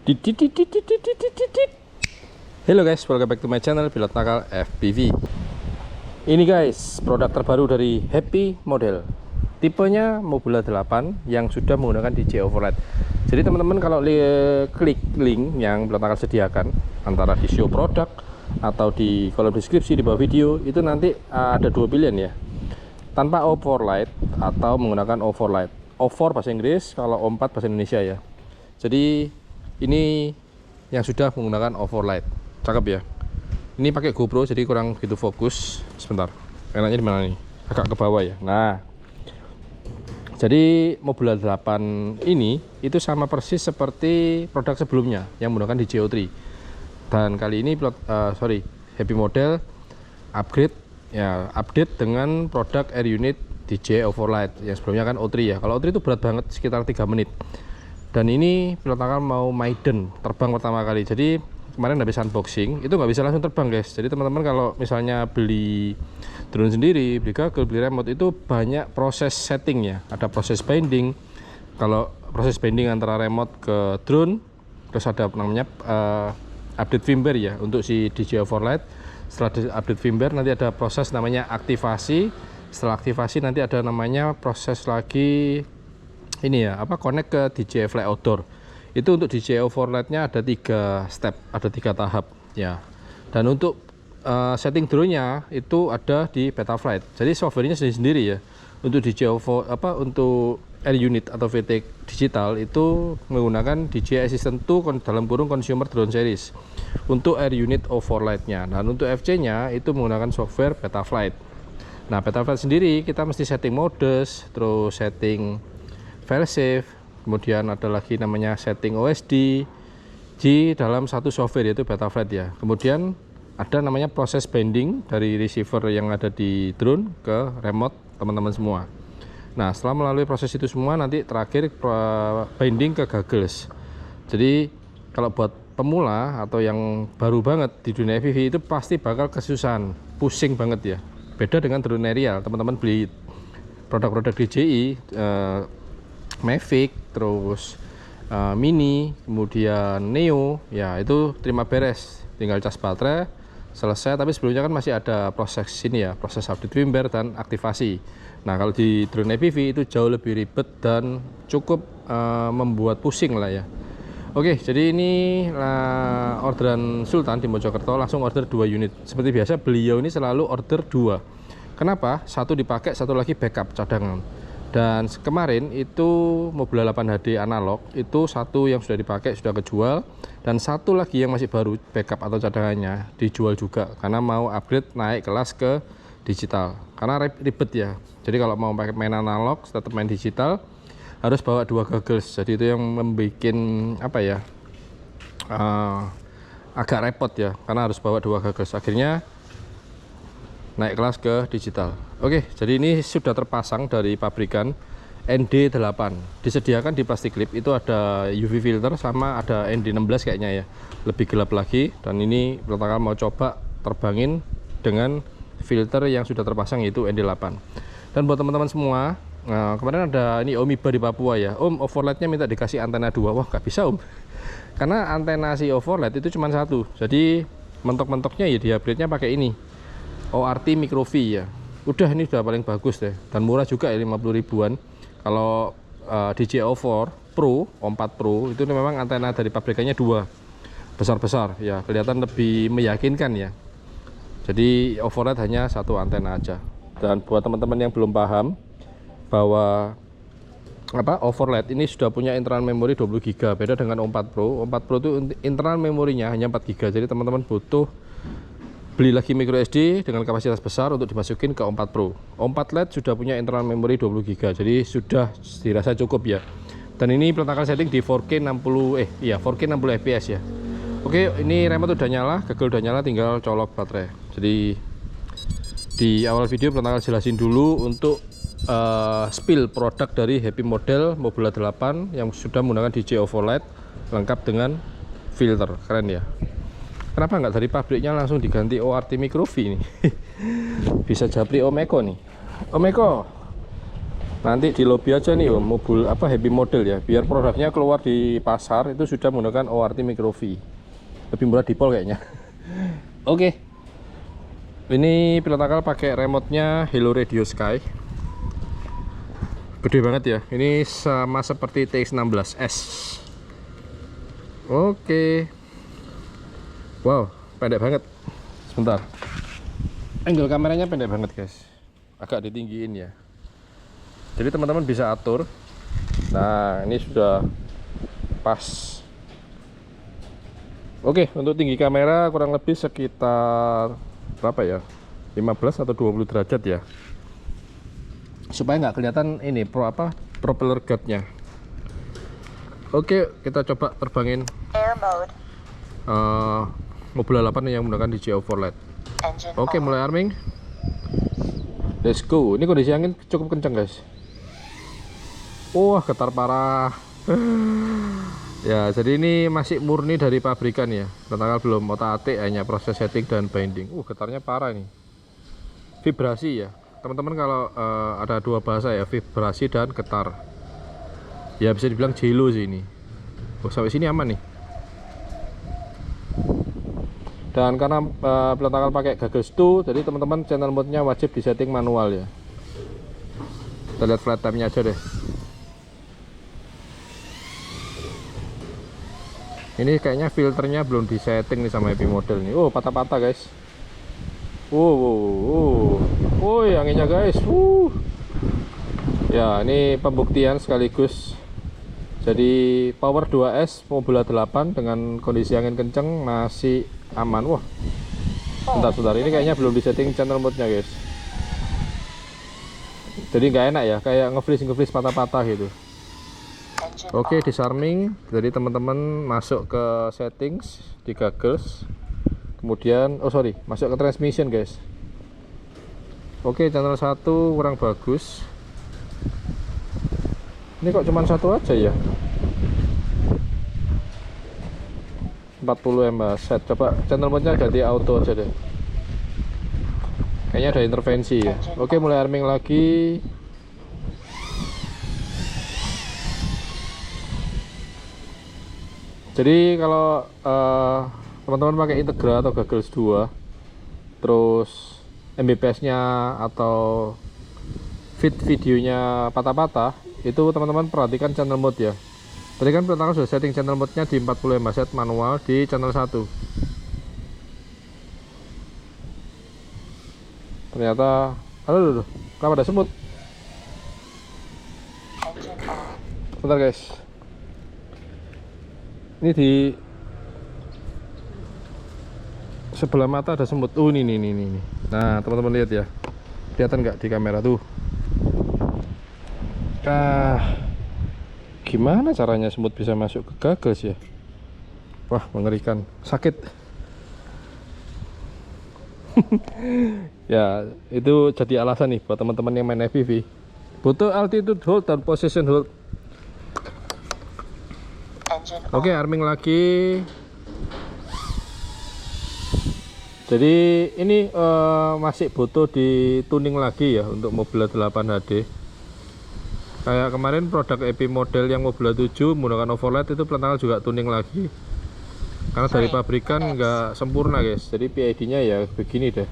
Halo guys, welcome back to my channel Pilot Nakal FPV. Ini guys, produk terbaru dari Happy Model. Tipenya Mobula 8 yang sudah menggunakan DJ override. Jadi teman-teman kalau klik link yang Pilot Nakal sediakan, antara di show produk atau di kolom deskripsi di bawah video, itu nanti ada dua pilihan ya. Tanpa override atau menggunakan override. Over bahasa Inggris, kalau O4 bahasa Indonesia ya. Jadi ini yang sudah menggunakan override, cakep ya. Ini pakai GoPro jadi kurang begitu fokus. Sebentar, enaknya di mana nih? Agak ke bawah ya. Nah, jadi Mobula 8 ini itu sama persis seperti produk sebelumnya yang menggunakan DJI-O3. Dan kali ini Happy Model update dengan produk air unit DJI Override. Yang sebelumnya kan O3 ya. Kalau O3 itu berat banget, sekitar 3 menit. Dan ini Pilot Nakal mau maiden terbang pertama kali. Jadi kemarin habis unboxing itu nggak bisa langsung terbang guys. Jadi teman-teman kalau misalnya beli drone sendiri, beli gagel, beli remote, itu banyak proses settingnya. Ada proses binding. Kalau proses binding antara remote ke drone, terus ada namanya update firmware ya untuk si DJI Override. Setelah update firmware nanti ada proses namanya aktivasi. Setelah aktivasi nanti ada namanya proses lagi ini ya, connect ke DJI Fly Outdoor. Itu untuk DJI Override-nya ada 3 step, ada 3 tahap ya. Dan untuk setting drone-nya itu ada di Betaflight. Jadi softwarenya sendiri ya. Untuk DJI untuk air unit atau VT digital itu menggunakan DJI Assistant 2 dalam kurung consumer drone series. Untuk air unit Override-nya. Dan untuk FC-nya itu menggunakan software Betaflight. Nah, Betaflight sendiri kita mesti setting modus, terus setting failsafe, kemudian ada lagi namanya setting OSD di dalam satu software yaitu Betaflight ya. Kemudian ada namanya proses binding dari receiver yang ada di drone ke remote teman-teman semua. Nah, setelah melalui proses itu semua nanti terakhir binding ke goggles. Jadi kalau buat pemula atau yang baru banget di dunia FPV itu pasti bakal kesusahan, pusing banget ya. Beda dengan drone aerial, teman-teman beli produk-produk DJI Mavic, terus Mini, kemudian Neo, ya itu terima beres, tinggal cas baterai, selesai. Tapi sebelumnya kan masih ada proses ini ya, proses update firmware dan aktivasi. Nah, kalau di drone FPV itu jauh lebih ribet dan cukup membuat pusing lah ya. Oke, jadi ini orderan Sultan di Mojokerto, langsung order 2 unit. Seperti biasa beliau ini selalu order 2. Kenapa? Satu dipakai, satu lagi backup cadangan. Dan kemarin itu Mobula 8 HD analog itu satu yang sudah dipakai, sudah kejual, dan satu lagi yang masih baru backup atau cadangannya dijual juga karena mau upgrade naik kelas ke digital. Karena ribet ya. Jadi kalau mau pakai main analog tetap main digital harus bawa 2 goggles. Jadi itu yang membuat agak repot ya karena harus bawa 2 goggles. Akhirnya naik kelas ke digital. Oke, jadi ini sudah terpasang dari pabrikan ND8. Disediakan di plastik clip itu ada UV filter sama ada ND16 kayaknya ya. Lebih gelap lagi, dan ini Pilot Nakal mau coba terbangin dengan filter yang sudah terpasang yaitu ND8. Dan buat teman-teman semua, kemarin ada ini Om Iba di Papua ya. Om, override-nya minta dikasih antena 2. Wah, nggak bisa Om. Karena antena si override itu cuma 1. Jadi mentok-mentoknya ya di upgrade-nya pakai ini. ORT Micro V ya. Udah, ini sudah paling bagus deh, dan murah juga ya, 50 ribuan. Kalau DJI O4 Pro, O4 Pro itu memang antena dari pabrikannya 2 besar-besar ya, kelihatan lebih meyakinkan ya. Jadi override hanya 1 antena aja. Dan buat teman-teman yang belum paham bahwa override ini sudah punya internal memori 20 GB, beda dengan O4 Pro. O4 Pro itu internal memorinya hanya 4 GB. Jadi teman-teman butuh beli lagi micro SD dengan kapasitas besar untuk dimasukin ke O4 Pro. O4 Lite sudah punya internal memory 20 GB, jadi sudah dirasa cukup ya. Dan ini Pilot Nakal setting di 4K 60 fps ya. Oke, ini remote udah nyala, gagel udah nyala, tinggal colok baterai. Jadi di awal video Pilot Nakal jelasin dulu untuk spill produk dari Happy Model Mobula 8 yang sudah menggunakan DJI Override lengkap dengan filter. Keren ya. Kenapa nggak dari pabriknya langsung diganti ORT Micro V ini? Bisa japri Om Eko nih. Om Eko, Nanti di lobby aja nih Om, mobil apa Happy Model ya, biar produknya keluar di pasar itu sudah menggunakan ORT Micro-V. Lebih murah di Pol kayaknya. Oke. Ini pilot akal pakai remote-nya Hello Radio Sky. Gede banget ya. Ini sama seperti TX16S. Oke. Wow, pendek banget. Sebentar. Angle kameranya pendek banget, guys. Agak ditinggiin ya. Jadi teman-teman bisa atur. Nah, ini sudah pas. Oke, untuk tinggi kamera kurang lebih sekitar berapa ya? 15 atau 20 derajat ya. Supaya nggak kelihatan ini propeller guard-nya. Oke, kita coba terbangin Air mode. Mobil 8 yang menggunakan DJI Overlight. Oke, mulai arming. Let's go. Ini kondisi angin cukup kencang, guys. Wah, getar parah. Ya, jadi ini masih murni dari pabrikan ya. Tanggal belum otak-atik, hanya proses setting dan binding. Getarnya parah nih. Vibrasi ya. Teman-teman kalau ada dua bahasa ya, vibrasi dan getar. Ya bisa dibilang jelo sih ini. Sampai sini aman nih. Dan karena pilot akal pakai Goggles 2, jadi teman-teman channel mode-nya wajib disetting manual ya. Kita lihat flight time-nya aja deh. Ini kayaknya filternya belum disetting nih sama Happy Model nih. Patah-patah guys. Anginnya guys. Ya, ini pembuktian sekaligus. Jadi power 2S mobil 8 dengan kondisi angin kenceng masih aman. Wah. Sebentar. Ini kayaknya belum disetting channel mode-nya guys. Jadi nggak enak ya, kayak nge-freeze patah-patah gitu. Oke, disarming. Jadi teman-teman masuk ke settings di Goggles. Kemudian masuk ke transmission guys. Oke, channel 1 kurang bagus. Ini kok cuma satu aja ya? 40 set. Coba channel mode-nya ganti auto aja deh. Kayaknya ada intervensi ya. Oke, mulai arming lagi. Jadi kalau teman-teman pakai Integra atau Goggles 2, terus Mbps-nya atau feed videonya patah-patah, itu teman-teman perhatikan channel mode ya. Tadi kan pertama sudah setting channel mode-nya di 40 set manual di channel 1. Ternyata, aduh, kenapa ada semut? Bentar guys. Ini di sebelah mata ada semut. Ini. Nah, teman-teman lihat ya. Kelihatan nggak di kamera tuh? Gimana caranya semut bisa masuk ke Goggles ya? Wah, mengerikan. Sakit. Ya, itu jadi alasan nih buat teman-teman yang main FPV. Butuh altitude hold dan position hold. Oke, arming lagi. Jadi ini masih butuh di tuning lagi ya untuk Mobila 8 HD. Kayak kemarin produk EP model yang Mobila 7 menggunakan overlight itu pelan juga tuning lagi. Karena dari pabrikan nggak sempurna guys. Jadi PID-nya ya begini deh.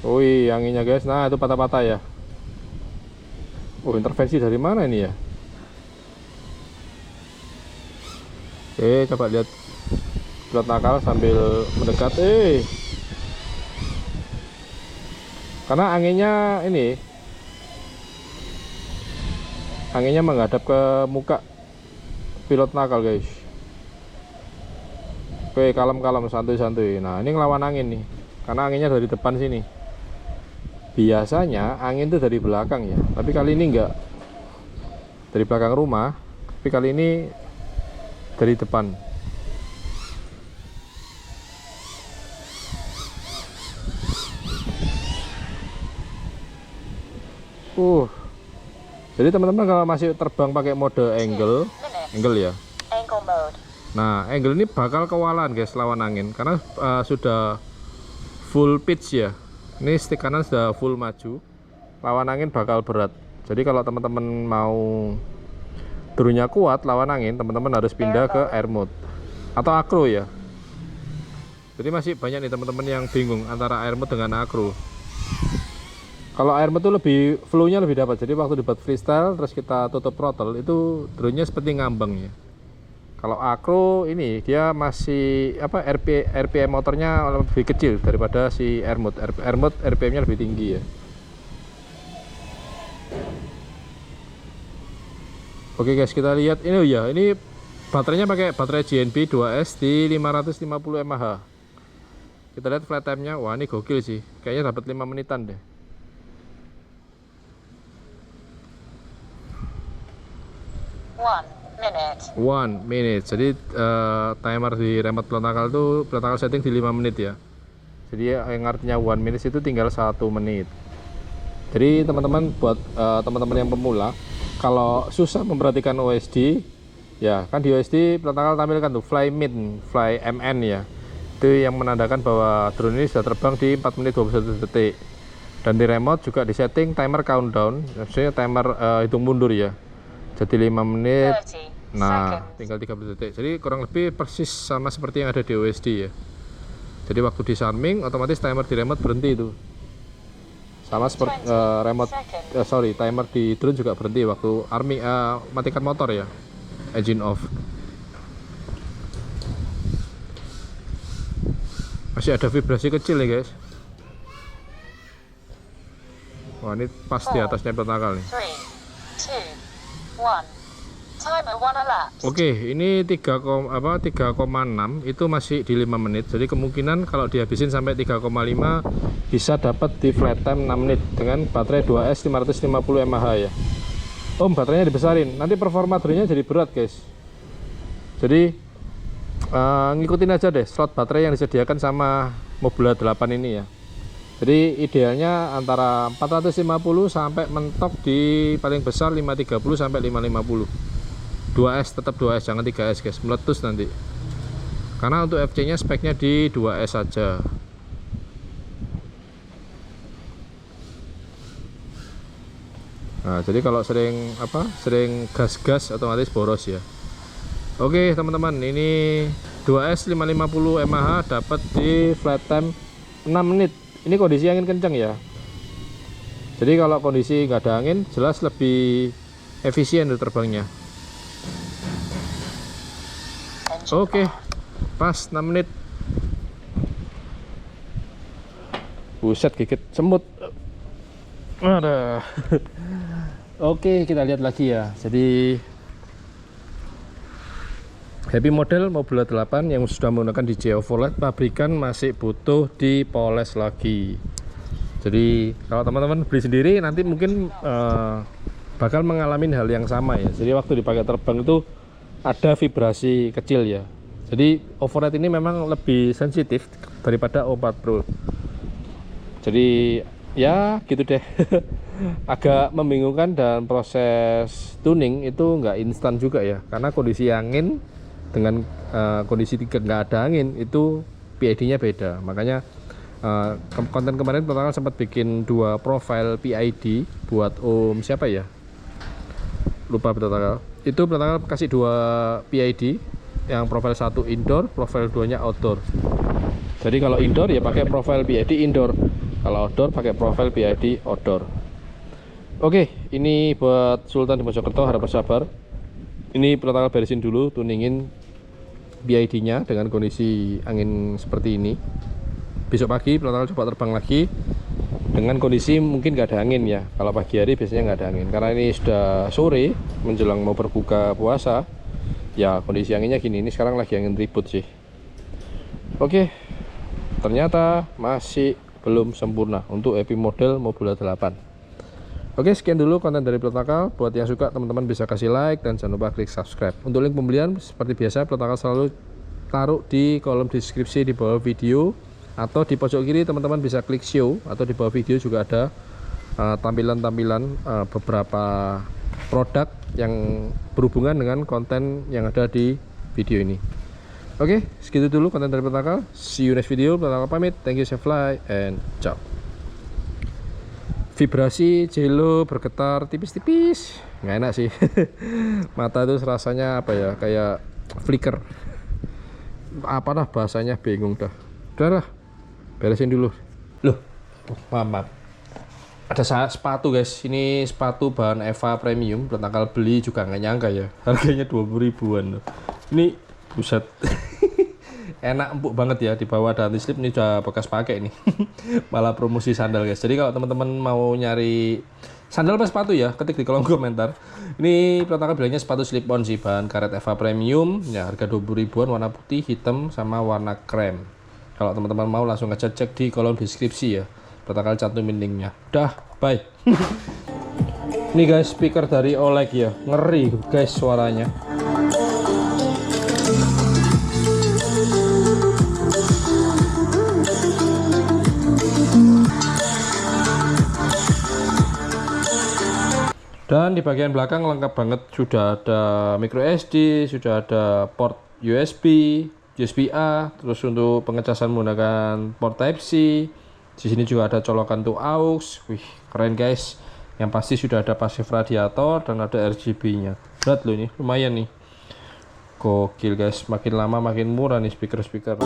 Wih, anginnya guys. Nah, itu patah-patah ya. Intervensi dari mana ini ya? Oke, coba lihat pilot nakal sambil mendekat. Karena anginnya menghadap ke muka pilot nakal guys. Oke, kalem-kalem, santuy-santuy. Nah, ini ngelawan angin nih. Karena anginnya dari depan sini. Biasanya angin itu dari belakang ya, tapi kali ini enggak. Dari belakang rumah, tapi kali ini dari depan. Jadi teman-teman kalau masih terbang pakai mode angle ya. Nah, angle ini bakal kewalahan guys lawan angin karena sudah full pitch ya. Ini stick kanan sudah full maju, lawan angin bakal berat. Jadi kalau teman-teman mau turunnya kuat lawan angin, teman-teman harus pindah ke air mode atau acro ya. Jadi masih banyak nih teman-teman yang bingung antara air mode dengan acro. Kalau air mode itu lebih flow-nya lebih dapat. Jadi waktu dibuat freestyle terus kita tutup throttle itu drone-nya seperti ngambang ya. Kalau acro ini dia masih apa, RPM motornya lebih kecil daripada si air mode. Air mode RPM-nya lebih tinggi ya. Oke guys, kita lihat ini ya. Ini baterainya pakai baterai GNB 2S di 550 mAh. Kita lihat flight time-nya. Wah, ini gokil sih. Kayaknya dapat 5 menitan deh. 1 minute. Jadi timer di remote pelontakal itu pelontakal setting di 5 menit ya. Jadi yang artinya 1 minute itu tinggal 1 menit. Jadi teman-teman buat teman-teman yang pemula, kalau susah memperhatikan OSD, ya kan di OSD pelontakal tampilkan tuh fly min, fly MN ya. Itu yang menandakan bahwa drone ini sudah terbang di 4 menit 21 detik. Dan di remote juga di setting timer countdown, maksudnya timer hitung mundur ya. Jadi 5 menit, nah tinggal 30 detik. Jadi kurang lebih persis sama seperti yang ada di OSD ya. Jadi waktu disarming otomatis timer di remote berhenti itu. Sama seperti timer di drone juga berhenti waktu matikan motor ya, engine off. Masih ada vibrasi kecil nih guys. Wah, ini pas di atasnya pelontakal nih. Oke, ini 3,6 itu masih di 5 menit. Jadi kemungkinan kalau dihabisin sampai 3,5 bisa dapat di flight time 6 menit dengan baterai 2S 550 mAh ya. Baterainya dibesarin. Nanti performa drone-nya jadi berat, guys. Jadi ngikutin aja deh slot baterai yang disediakan sama Mobula 8 ini ya. Jadi idealnya antara 450 sampai mentok di paling besar 530 sampai 550. 2S tetap 2S, jangan 3S guys, meletus nanti. Karena untuk FC-nya speknya di 2S saja. Nah, jadi kalau sering gas-gas otomatis boros ya. Oke, teman-teman, ini 2S 550 mAh dapat di flight time 6 menit. Ini kondisi angin kencang ya. Jadi kalau kondisi nggak ada angin jelas lebih efisien untuk terbangnya. Oke, pas 6 menit. Buset, gigit semut. Ada. Oke, kita lihat lagi ya. Jadi happy model Mobula 8 yang sudah menggunakan DJI OLED pabrikan masih butuh dipoles lagi. Jadi kalau teman-teman beli sendiri nanti mungkin bakal mengalami hal yang sama ya. Jadi waktu dipakai terbang itu ada vibrasi kecil ya. Jadi overhead ini memang lebih sensitif daripada O4 Pro. Jadi ya gitu deh. Agak membingungkan dan proses tuning itu nggak instan juga ya. Karena kondisi angin dengan kondisi nggak ada angin itu PID-nya beda. Makanya konten kemarin pelontakal sempat bikin 2 profile PID buat Om siapa ya, lupa pelontakal. Itu pelontakal kasih 2 PID, yang profile 1 indoor, profile 2 nya outdoor. Jadi kalau indoor ya pakai profile PID indoor, kalau outdoor pakai profile PID outdoor. Oke, ini buat Sultan di Mojokerto, harap bersabar. Ini pelontakal beresin dulu, tuningin PID-nya dengan kondisi angin seperti ini. Besok pagi pelontakal coba terbang lagi dengan kondisi mungkin nggak ada angin ya. Kalau pagi hari biasanya nggak ada angin. Karena ini sudah sore menjelang mau berbuka puasa, ya kondisi anginnya gini. Ini sekarang lagi angin ribut sih. Oke, ternyata masih belum sempurna untuk happy model Mobula 8. Oke, sekian dulu konten dari pelontakal. Buat yang suka, teman-teman bisa kasih like dan jangan lupa klik subscribe. Untuk link pembelian seperti biasa pelontakal selalu taruh di kolom deskripsi di bawah video, atau di pojok kiri teman-teman bisa klik show, atau di bawah video juga ada tampilan-tampilan beberapa produk yang berhubungan dengan konten yang ada di video ini. Oke, segitu dulu konten dari pelontakal. See you next video. Pelontakal pamit. Thank you, Chef Fly, and ciao. Vibrasi jelo bergetar tipis-tipis, nggak enak sih. Mata itu rasanya apa ya, kayak flicker. Apalah bahasanya, bingung dah. Udah lah, beresin dulu. Loh, maaf. Ada sepatu guys, ini sepatu bahan Eva Premium. Tanggal beli juga nggak nyangka ya, harganya 20 ribuan loh. Ini buset. Enak, empuk banget ya, di bawah ada anti-slip. Ini udah bekas pakai nih. Malah promosi sandal guys. Jadi kalau teman-teman mau nyari sandal apa sepatu ya, ketik di kolom komentar. Ini peletakan bilangnya sepatu slip on sih, bahan karet Eva Premium ya, harga 20 ribuan, warna putih, hitam sama warna krem. Kalau teman-teman mau langsung aja cek di kolom deskripsi ya, peletakan cantumin linknya. Dah, bye. Ini guys, speaker dari Oleg ya, ngeri guys suaranya. Dan di bagian belakang lengkap banget, sudah ada micro SD, sudah ada port USB, USB-A, terus untuk pengecasan menggunakan port Type-C. Di sini juga ada colokan untuk aux. Wih, keren guys. Yang pasti sudah ada passive radiator dan ada RGB-nya. Berat loh ini, lumayan nih. Gokil guys, makin lama makin murah nih speaker-speaker.